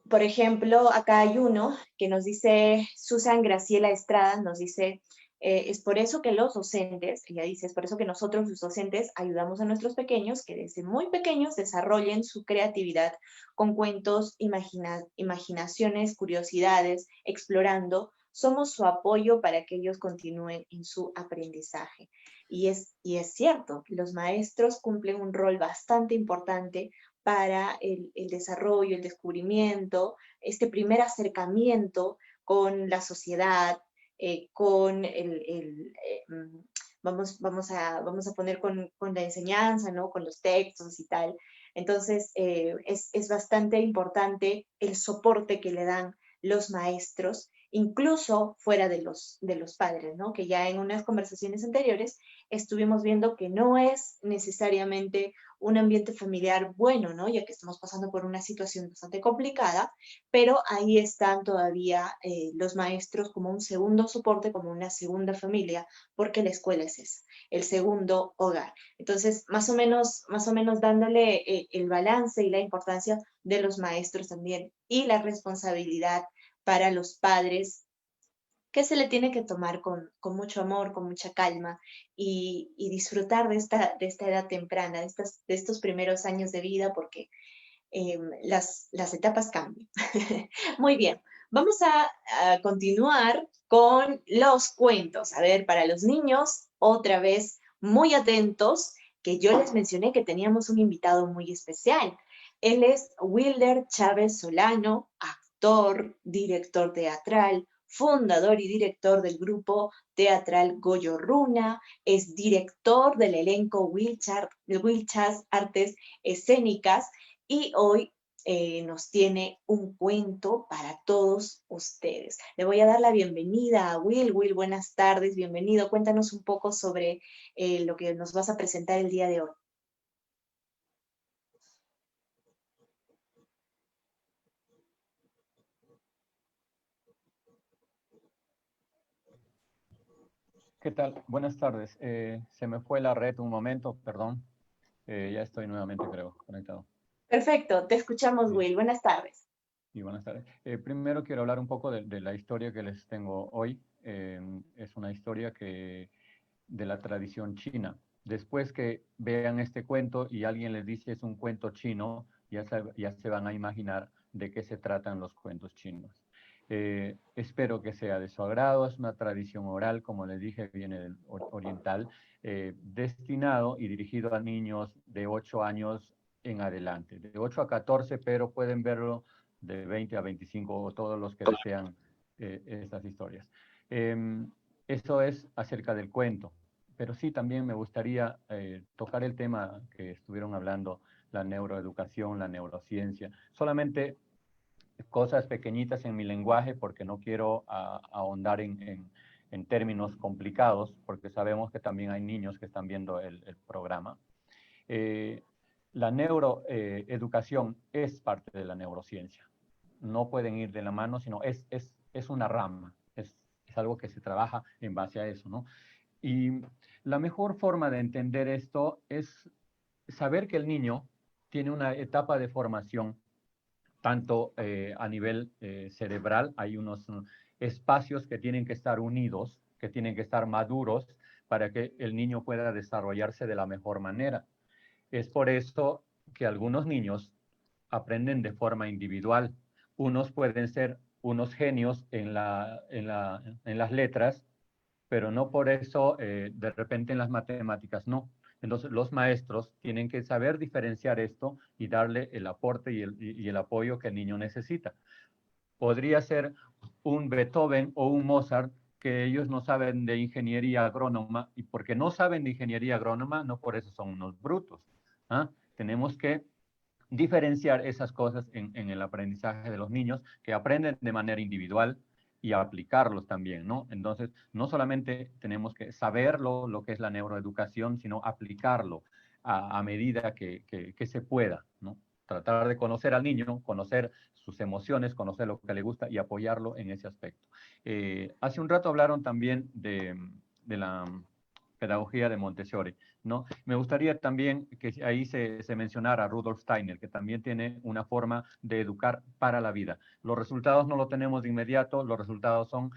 Por ejemplo, acá hay uno que nos dice, Susan Graciela Estrada, nos dice, es por eso que los docentes, ella dice, es por eso que nosotros los docentes ayudamos a nuestros pequeños que desde muy pequeños desarrollen su creatividad con cuentos, imaginaciones, curiosidades, explorando. Somos su apoyo para que ellos continúen en su aprendizaje. Y es cierto, los maestros cumplen un rol bastante importante para el desarrollo, el descubrimiento, este primer acercamiento con la sociedad, con vamos a poner con la enseñanza, ¿no? Con los textos y tal. Entonces, es bastante importante el soporte que le dan los maestros, incluso fuera de los padres, ¿no? Que ya en unas conversaciones anteriores estuvimos viendo que no es necesariamente un ambiente familiar bueno, ¿no? Ya que estamos pasando por una situación bastante complicada, pero ahí están todavía los maestros como un segundo soporte, como una segunda familia, porque la escuela es esa, el segundo hogar. Entonces, más o menos dándole el balance y la importancia de los maestros también y la responsabilidad para los padres que se le tiene que tomar con mucho amor, con mucha calma y disfrutar de esta edad temprana, de estos primeros años de vida, porque las etapas cambian. Muy bien, vamos a continuar con los cuentos. A ver, para los niños, otra vez, muy atentos, que yo les mencioné que teníamos un invitado muy especial. Él es Wilder Chávez Solano, actor, director teatral, fundador y director del grupo teatral Goyo Runa, es director del elenco Wilchas Artes Escénicas y hoy nos tiene un cuento para todos ustedes. Le voy a dar la bienvenida a Will. Will, buenas tardes, bienvenido. Cuéntanos un poco sobre lo que nos vas a presentar el día de hoy. ¿Qué tal? Buenas tardes. Se me fue la red un momento, perdón. Ya estoy nuevamente, creo, conectado. Perfecto, te escuchamos, Sí. Will. Buenas tardes. Y buenas tardes. Primero quiero hablar un poco de la historia que les tengo hoy. Es una historia de la tradición china. Después que vean este cuento y alguien les dice es un cuento chino, ya se van a imaginar de qué se tratan los cuentos chinos. Espero que sea de su agrado. Es una tradición oral, como les dije, viene del oriental, destinado y dirigido a niños de 8 años en adelante, de 8 a 14, pero pueden verlo de 20 a 25 o todos los que desean estas historias. Eso es acerca del cuento, pero sí también me gustaría tocar el tema que estuvieron hablando, la neuroeducación, la neurociencia. Solamente cosas pequeñitas en mi lenguaje porque no quiero ahondar en términos complicados, porque sabemos que también hay niños que están viendo el programa. La neuroeducación es parte de la neurociencia. No pueden ir de la mano, sino es una rama, es algo que se trabaja en base a eso, ¿no? Y la mejor forma de entender esto es saber que el niño tiene una etapa de formación tanto a nivel cerebral, hay unos espacios que tienen que estar unidos, que tienen que estar maduros para que el niño pueda desarrollarse de la mejor manera. Es por eso que algunos niños aprenden de forma individual. Unos pueden ser unos genios en las letras, pero no por eso de repente en las matemáticas no. Entonces los maestros tienen que saber diferenciar esto y darle el aporte y el apoyo que el niño necesita. Podría ser un Beethoven o un Mozart que ellos no saben de ingeniería agrónoma, y porque no saben de ingeniería agrónoma, no por eso son unos brutos. ¿Ah? Tenemos que diferenciar esas cosas en el aprendizaje de los niños, que aprenden de manera individual, y aplicarlos también, ¿no? Entonces, no solamente tenemos que saberlo, lo que es la neuroeducación, sino aplicarlo a medida que se pueda, ¿no? Tratar de conocer al niño, conocer sus emociones, conocer lo que le gusta y apoyarlo en ese aspecto. Hace un rato hablaron también de la pedagogía de Montessori, ¿no? Me gustaría también que ahí se mencionara a Rudolf Steiner, que también tiene una forma de educar para la vida. Los resultados no los tenemos de inmediato, los resultados son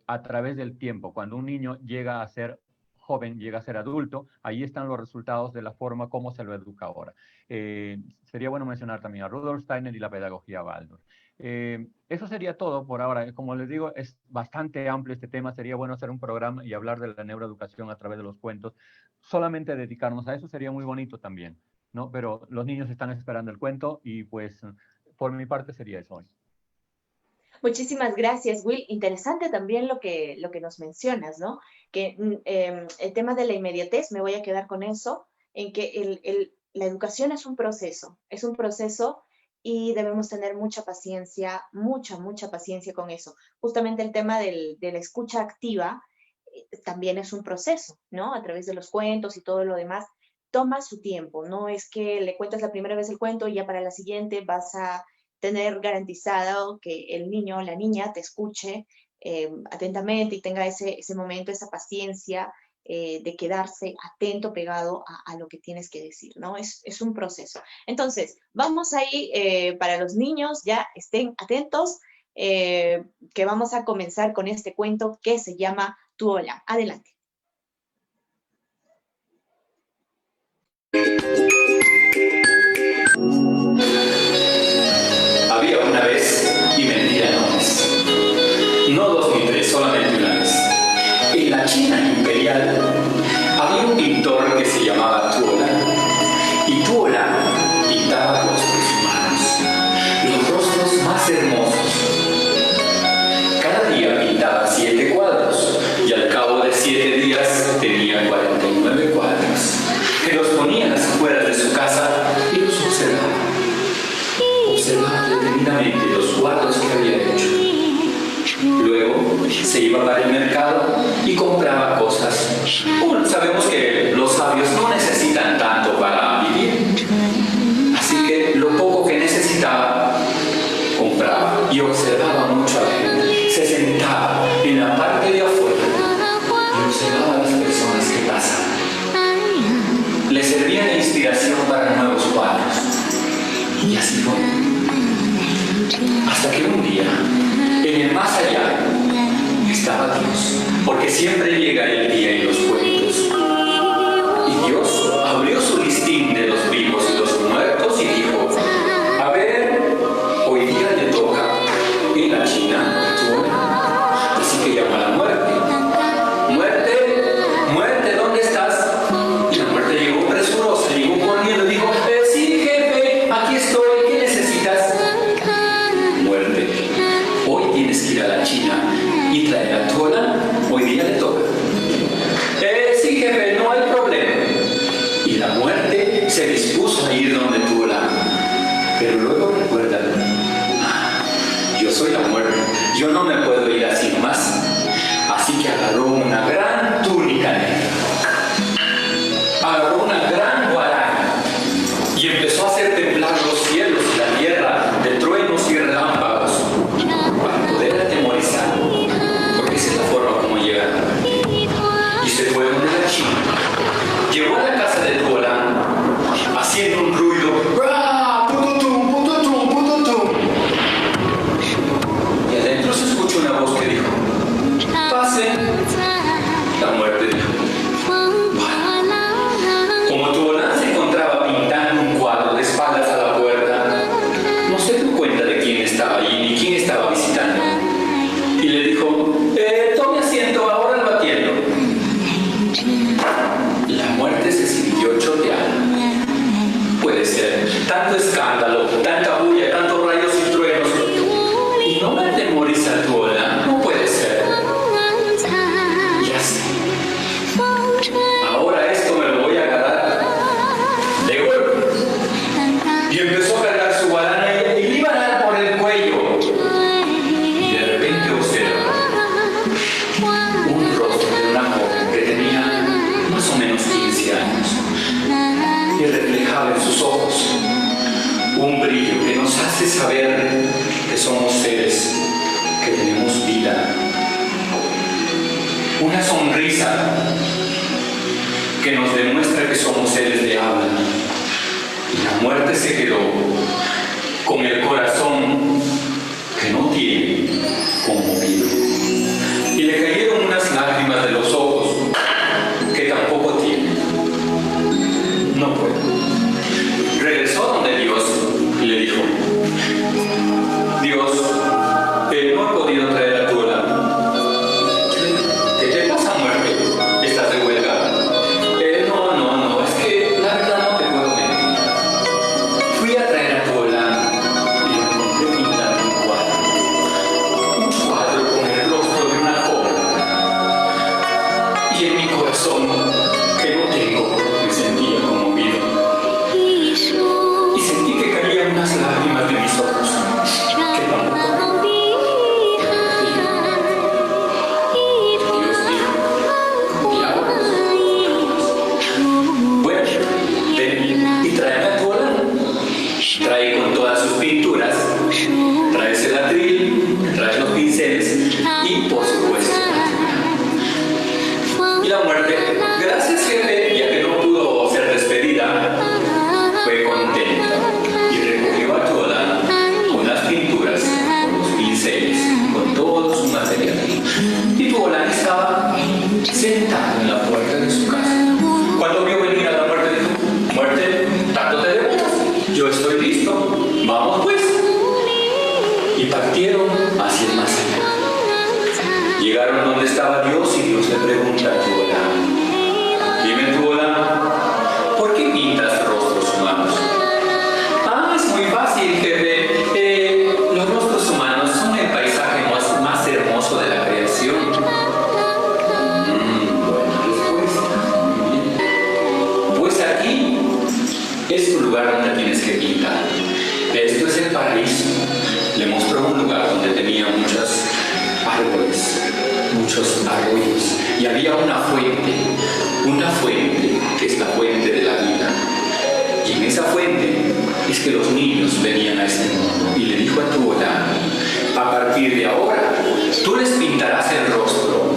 a través del tiempo. Cuando un niño llega a ser joven, llega a ser adulto, ahí están los resultados de la forma como se lo educa ahora. Sería bueno mencionar también a Rudolf Steiner y la pedagogía Waldorf. Eso sería todo por ahora. Como les digo, es bastante amplio este tema. Sería bueno hacer un programa y hablar de la neuroeducación a través de los cuentos. Solamente dedicarnos a eso sería muy bonito también, ¿no? Pero los niños están esperando el cuento y pues por mi parte sería eso hoy. Muchísimas gracias, Will. Interesante también lo que nos mencionas, ¿no? Que el tema de la inmediatez, me voy a quedar con eso, en que la educación es un proceso y debemos tener mucha paciencia, mucha paciencia con eso. Justamente el tema de la escucha activa también es un proceso, ¿no? A través de los cuentos y todo lo demás, toma su tiempo. No es que le cuentas la primera vez el cuento y ya para la siguiente vas a tener garantizado que el niño o la niña te escuche atentamente y tenga ese momento, esa paciencia de quedarse atento, pegado a lo que tienes que decir, ¿no? Es un proceso. Entonces, vamos ahí para los niños, ya estén atentos, que vamos a comenzar con este cuento que se llama Tu Hola. Adelante. Había una vez, y mentira no es, no dos ni tres, solamente una vez. En la China imperial había un pintor que se llamaba Tuola, y Tuola pintaba rostros humanos, los rostros más hermosos. Cada día pintaba 7 cuadros, y al cabo de 7 días tenía 49 cuadros, que los ponía en las afueras de su casa y los observaba. Observaba detenidamente los cuadros que había hecho. Luego se iba para el mercado y compraba cosas. Bueno, sabemos que los sabios no necesitan tanto para vivir, así que lo poco que necesitaba, compraba y observaba mucho a la gente. Se sentaba en la parte de afuera y observaba a las personas que pasaban. Le servía de inspiración para nuevos cuadros. Y así fue. Hasta que un día, en el más allá, estaba Dios, porque siempre llega el día en los cuentos. Y Dios abrió su listín de los vivos y los muertos y dijo: a ver, hoy día le toca en la China, así que llama a la muerte. Muerte, ¿dónde estás? Y la muerte llegó presurosa, llegó corriendo y dijo: sí, jefe, aquí estoy, ¿qué necesitas? Muerte, hoy tienes que ir a la China y traer a Tuola, hoy día le toca. Sí, jefe, no hay problema. Y la muerte se dispuso a ir donde Tuola. Pero luego recuerda: yo soy la muerte, yo no me puedo ir así nomás. Así que agarró una gran túnica negra, agarró una gran guaraña y empezó a hacer temblar los cielos y la tierra de truenos y relámpagos para poder atemorizar, porque esa es la forma como llegan. Y se fue donde la China. Llegó a la casa de Tuola haciendo un ruido: ¡ah! ¡Pututum, pututum, pututum! Y adentro se escuchó una voz que dijo: pase. La muerte dijo: como Tuola se encontraba pintando un cuadro de espaldas a la puerta, no se dio cuenta de quién estaba allí ni quién estaba visitando. Y le dijo: tome asiento, ahora lo atiendo. La muerte se sintió choteada. Puede ser tanto escándalo, tanta bulla, tantos rayos y truenos, y no me atemoriza Tuola, no puede ser. espiritual en sus ojos, un brillo que nos hace saber que somos seres que tenemos vida, una sonrisa que nos demuestra que somos seres de habla. Y la muerte se quedó con el corazón que no tiene conmovido. Y le cayeron unas lágrimas de los ojos que tampoco tiene. No puede. Regresó donde Dios y le dijo: Dios, no he podido traer a tu lado. ¿Qué te pasa, muerte? ¿Estás de huelga? No, es que la verdad no te puedo mentir. Fui a traer a tu y lo encontré pintando un cuadro con el rostro de una joven. Y en mi corazón, que no tengo, me sentía conmovido. Y sentí que caían unas lágrimas de mis ojos, que tampoco vi. Dios dijo: ¿y ahora? Bueno, ven y tráeme a tu trae con todas sus pinturas, traes el atril, traes los pinceles y, por supuesto, y la muerte, gracias jefe, ya que no pudo ser despedida, fue contenta y recogió a toda con las pinturas, con los pinceles, con todo su material. Y Tuolán estaba sentado en la puerta de su casa. Cuando vio venir a la muerte, dijo: muerte, tanto te demoras, yo estoy listo, vamos pues. Y partieron hacia el más allá. Llegaron donde estaba Dios y Dios le pregunta a Tuolán: dime, Tuolán, ¿por qué pintas rostros humanos? Es muy fácil, jefe. Los rostros humanos son el paisaje más hermoso de la creación. Buena respuesta. Muy bien. Pues aquí es tu lugar donde tienes que pintar. Esto es el paraíso. Le mostró un lugar donde tenía muchos árboles, muchos arroyos, y había una fuente que es la fuente de la vida. Y en esa fuente es que los niños venían a este mundo. Y le dijo a Tuolán: a partir de ahora, tú les pintarás el rostro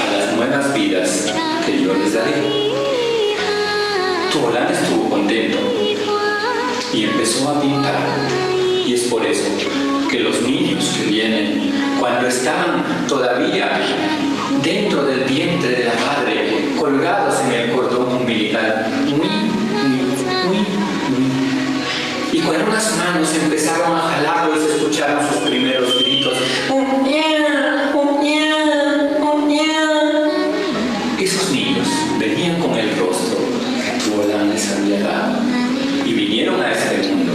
a las nuevas vidas que yo les daré. Tuolán estuvo contento y empezó a pintar. Y es por eso que los niños que vienen, cuando están todavía dentro del vientre de la madre, colgados en el cordón umbilical, y con unas manos empezaron a jalarlo y se escucharon sus primeros gritos: esos niños venían con el rostro que Tuolán les había dado y vinieron a este mundo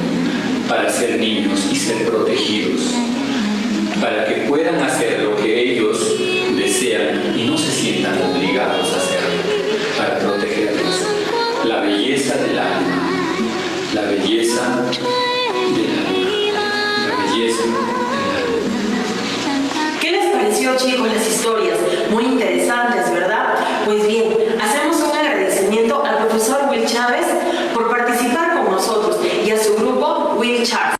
para ser niños y ser protegidos, para que puedan hacer lo que ellos desean y no se sientan obligados a hacerlo, para protegerlos. La belleza del alma, la belleza del alma, la belleza del alma. ¿Qué les pareció, chicos, las historias? Muy interesantes, ¿verdad? Pues bien, hacemos un agradecimiento al profesor Will Chávez por participar con nosotros y a su grupo Will Chávez.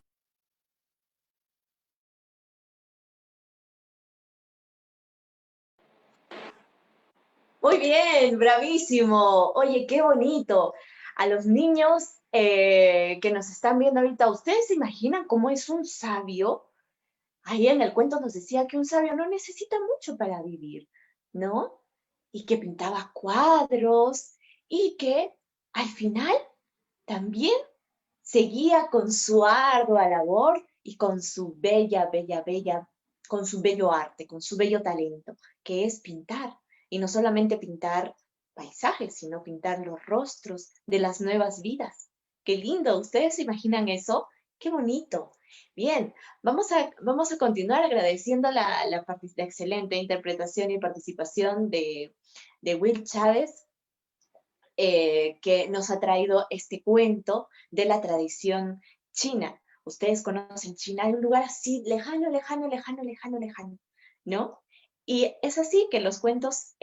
Muy bien, bravísimo. Oye, qué bonito. A los niños que nos están viendo ahorita, ¿ustedes se imaginan cómo es un sabio? Ahí en el cuento nos decía que un sabio no necesita mucho para vivir, ¿no? Y que pintaba cuadros y que al final también seguía con su ardua labor y con su bella, con su bello arte, con su bello talento, que es pintar. Y no solamente pintar paisajes, sino pintar los rostros de las nuevas vidas. ¡Qué lindo! ¿Ustedes se imaginan eso? ¡Qué bonito! Bien, vamos a continuar agradeciendo la excelente interpretación y participación de Will Chávez, que nos ha traído este cuento de la tradición china. Ustedes conocen China, hay un lugar así lejano, ¿no? Y es así que los cuentos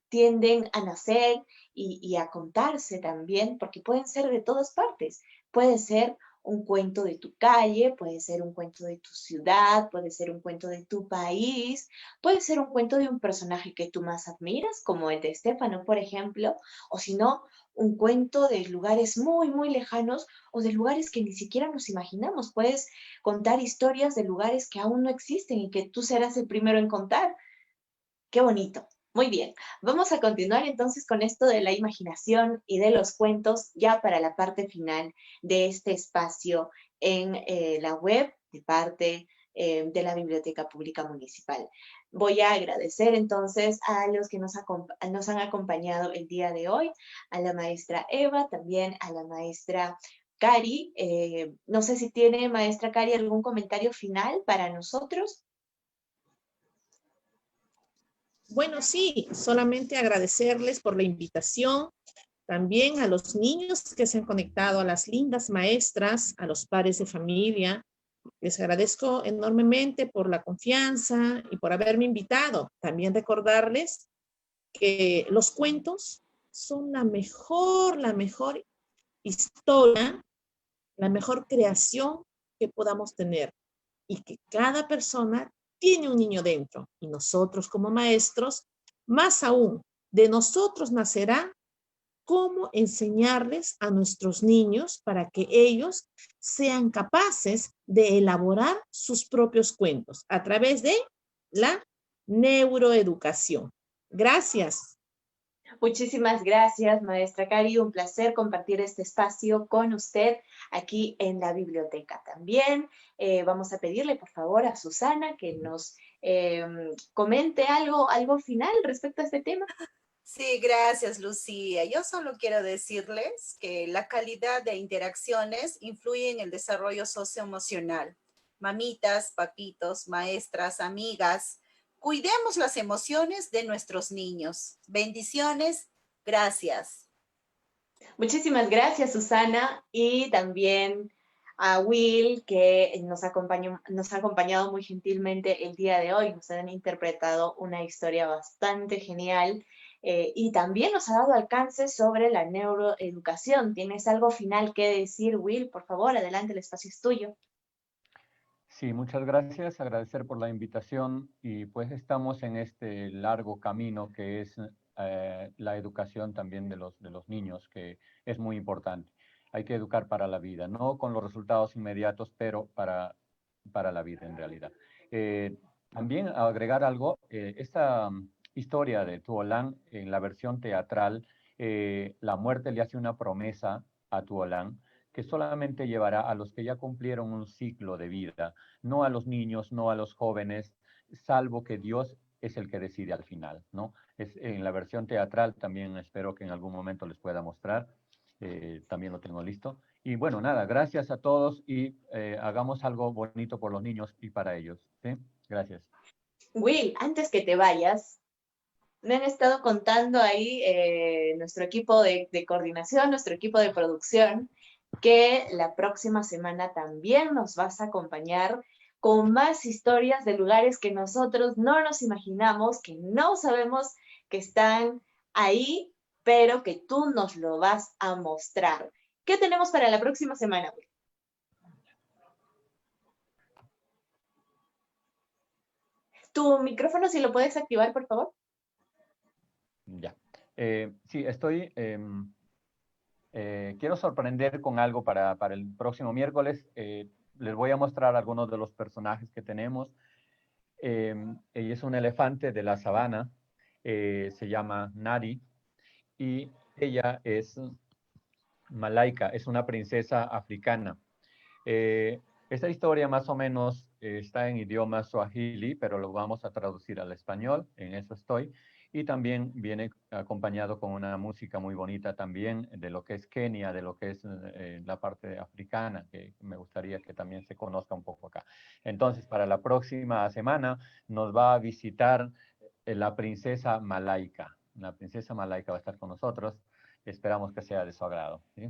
tienden a nacer y a contarse también, porque pueden ser de todas partes. Puede ser un cuento de tu calle, puede ser un cuento de tu ciudad, puede ser un cuento de tu país, puede ser un cuento de un personaje que tú más admiras, como el de Estefano, por ejemplo, o si no, un cuento de lugares muy, muy lejanos o de lugares que ni siquiera nos imaginamos. Puedes contar historias de lugares que aún no existen y que tú serás el primero en contar. Qué bonito. Muy bien. Vamos a continuar entonces con esto de la imaginación y de los cuentos ya para la parte final de este espacio en la web de parte de la Biblioteca Pública Municipal. Voy a agradecer entonces a los que nos han acompañado el día de hoy, a la maestra Eva, también a la maestra Cari. No sé si tiene, maestra Cari, algún comentario final para nosotros. Bueno, sí, solamente agradecerles por la invitación, también a los niños que se han conectado, a las lindas maestras, a los padres de familia. Les agradezco enormemente por la confianza y por haberme invitado. También recordarles que los cuentos son la mejor historia, la mejor creación que podamos tener, y que cada persona tiene un niño dentro, y nosotros como maestros, más aún, de nosotros nacerá cómo enseñarles a nuestros niños para que ellos sean capaces de elaborar sus propios cuentos a través de la neuroeducación. Gracias. Muchísimas gracias, maestra Cari. Un placer compartir este espacio con usted aquí en la biblioteca. También vamos a pedirle, por favor, a Susana que nos comente algo final respecto a este tema. Sí, gracias, Lucía. Yo solo quiero decirles que la calidad de interacciones influye en el desarrollo socioemocional. Mamitas, papitos, maestras, amigas, cuidemos las emociones de nuestros niños. Bendiciones. Gracias. Muchísimas gracias, Susana, y también a Will, que nos ha acompañado muy gentilmente el día de hoy. Nos han interpretado una historia bastante genial y también nos ha dado alcance sobre la neuroeducación. ¿Tienes algo final que decir, Will? Por favor, adelante, el espacio es tuyo. Sí, muchas gracias. Agradecer por la invitación y pues estamos en este largo camino que es la educación también de los niños, que es muy importante. Hay que educar para la vida, no con los resultados inmediatos, pero para la vida en realidad. También agregar algo, esta historia de Tuolán en la versión teatral, la muerte le hace una promesa a Tuolán que solamente llevará a los que ya cumplieron un ciclo de vida, no a los niños, no a los jóvenes, salvo que Dios es el que decide al final, ¿no? Es, en la versión teatral también espero que en algún momento les pueda mostrar, también lo tengo listo. Y bueno, nada, gracias a todos y hagamos algo bonito por los niños y para ellos, ¿sí? Gracias. Will, antes que te vayas, me han estado contando ahí nuestro equipo de coordinación, nuestro equipo de producción, que la próxima semana también nos vas a acompañar con más historias de lugares que nosotros no nos imaginamos, que no sabemos que están ahí, pero que tú nos lo vas a mostrar. ¿Qué tenemos para la próxima semana, Will? Tu micrófono, si lo puedes activar, por favor. Ya. Sí, estoy... quiero sorprender con algo para el próximo miércoles. Les voy a mostrar algunos de los personajes que tenemos. Ella es un elefante de la sabana. Se llama Nari. Y ella es Malaika, es una princesa africana. Esta historia más o menos está en idioma swahili, pero lo vamos a traducir al español, en eso estoy. Y también viene acompañado con una música muy bonita también de lo que es Kenia, de lo que es la parte africana, que me gustaría que también se conozca un poco acá. Entonces, para la próxima semana nos va a visitar la princesa Malaika. La princesa Malaika va a estar con nosotros. Esperamos que sea de su agrado, ¿sí?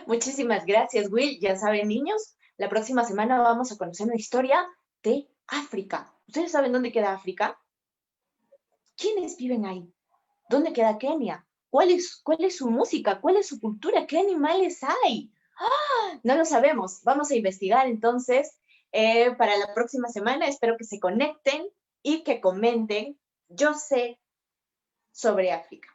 Muchísimas gracias, Will. Ya saben, niños, la próxima semana vamos a conocer una historia de África. ¿Ustedes saben dónde queda África? ¿Quiénes viven ahí? ¿Dónde queda Kenia? ¿Cuál es su música? ¿Cuál es su cultura? ¿Qué animales hay? ¡Ah! No lo sabemos. Vamos a investigar entonces para la próxima semana. Espero que se conecten y que comenten. Yo sé sobre África.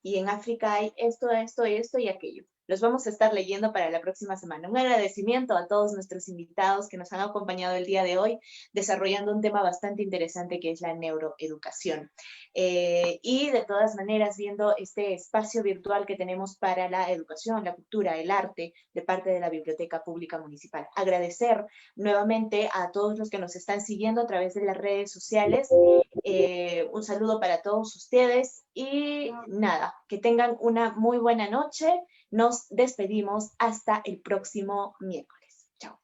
Y en África hay esto, esto, esto y aquello. Los vamos a estar leyendo para la próxima semana. Un agradecimiento a todos nuestros invitados que nos han acompañado el día de hoy, desarrollando un tema bastante interesante que es la neuroeducación. Y de todas maneras, viendo este espacio virtual que tenemos para la educación, la cultura, el arte, de parte de la Biblioteca Pública Municipal. Agradecer nuevamente a todos los que nos están siguiendo a través de las redes sociales. Un saludo para todos ustedes y nada, que tengan una muy buena noche. Nos despedimos hasta el próximo miércoles. Chao.